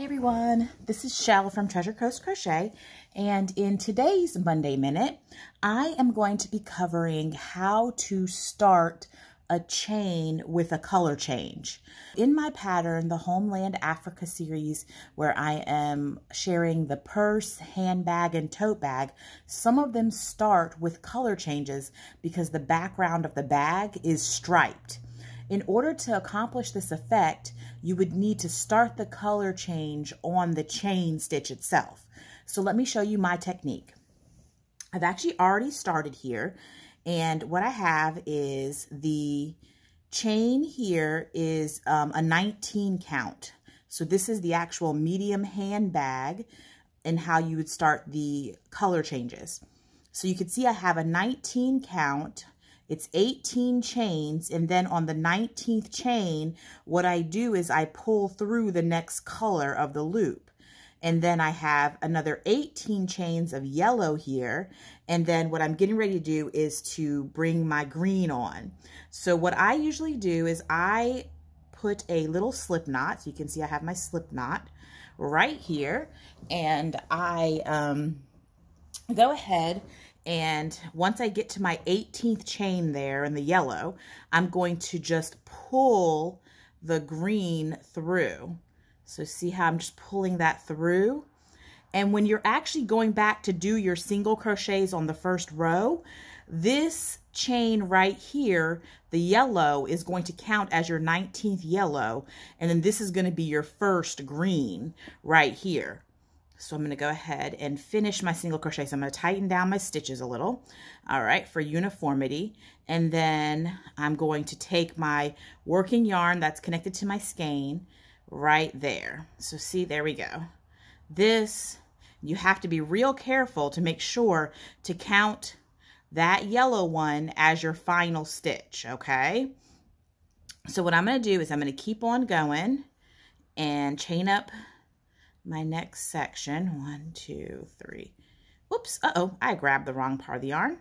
everyone, this is Shell from Treasure Coast Crochet, and in today's Monday Minute, I am going to be covering how to start a chain with a color change. In my pattern, the Homeland Africa series, where I am sharing the purse, handbag, and tote bag, some of them start with color changes because the background of the bag is striped. In order to accomplish this effect, you would need to start the color change on the chain stitch itself. So let me show you my technique. I've actually already started here, and what I have is the chain here is a 19 count. So this is the actual medium handbag and how you would start the color changes. So you can see I have a 19 count. It's 18 chains, and then on the 19th chain, what I do is I pull through the next color of the loop. And then I have another 18 chains of yellow here, and then what I'm getting ready to do is to bring my green on. So what I usually do is I put a little slip knot, so you can see I have my slip knot right here, and I go ahead and once I get to my 18th chain there in the yellow, I'm going to just pull the green through. So see how I'm just pulling that through? And when you're actually going back to do your single crochets on the first row, this chain right here, the yellow, is going to count as your 19th yellow. And then this is going to be your first green right here. So I'm going to go ahead and finish my single crochet. So I'm going to tighten down my stitches a little, all right, for uniformity. And then I'm going to take my working yarn that's connected to my skein right there. So see, there we go. This, you have to be real careful to make sure to count that yellow one as your final stitch, okay? So what I'm going to do is I'm going to keep on going and chain up my next section. 1, 2, 3. Whoops, I grabbed the wrong part of the yarn.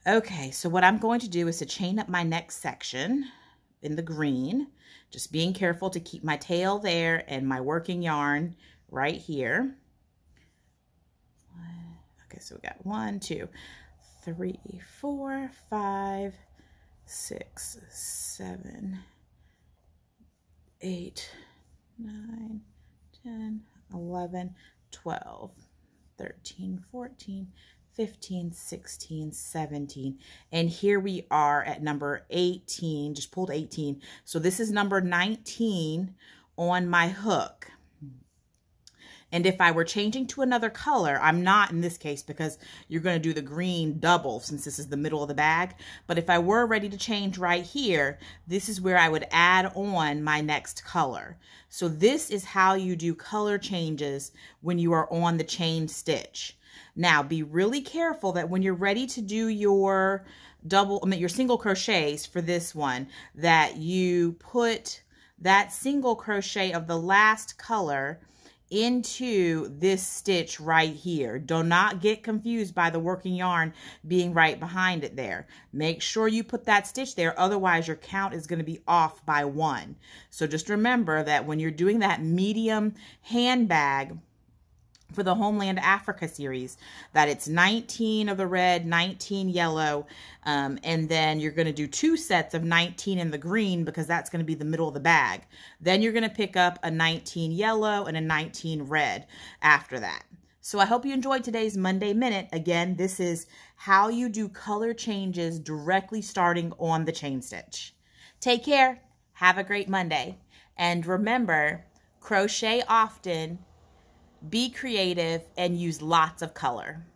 Okay, so what I'm going to do is to chain up my next section in the green, just being careful to keep my tail there and my working yarn right here. Okay, so we got 1, 2, 3, 4, 5, 6, 7, 8, 9, 10, 11, 12, 13, 14, 15, 16, 17. And here we are at number 18, just pulled 18. So this is number 19 on my hook. And if I were changing to another color, I'm not in this case because you're going to do the green double since this is the middle of the bag. But if I were ready to change right here, this is where I would add on my next color. So this is how you do color changes when you are on the chain stitch. Now be really careful that when you're ready to do your your single crochets for this one, that you put that single crochet of the last color into this stitch right here. Do not get confused by the working yarn being right behind it there. Make sure you put that stitch there, otherwise your count is going to be off by 1. So just remember that when you're doing that medium handbag for the Homeland Africa series, that it's 19 of the red, 19 yellow, and then you're going to do 2 sets of 19 in the green because that's going to be the middle of the bag. Then you're going to pick up a 19 yellow and a 19 red after that. So I hope you enjoyed today's Monday Minute. Again, this is how you do color changes directly starting on the chain stitch. Take care. Have a great Monday. And remember, crochet often, be creative, and use lots of color.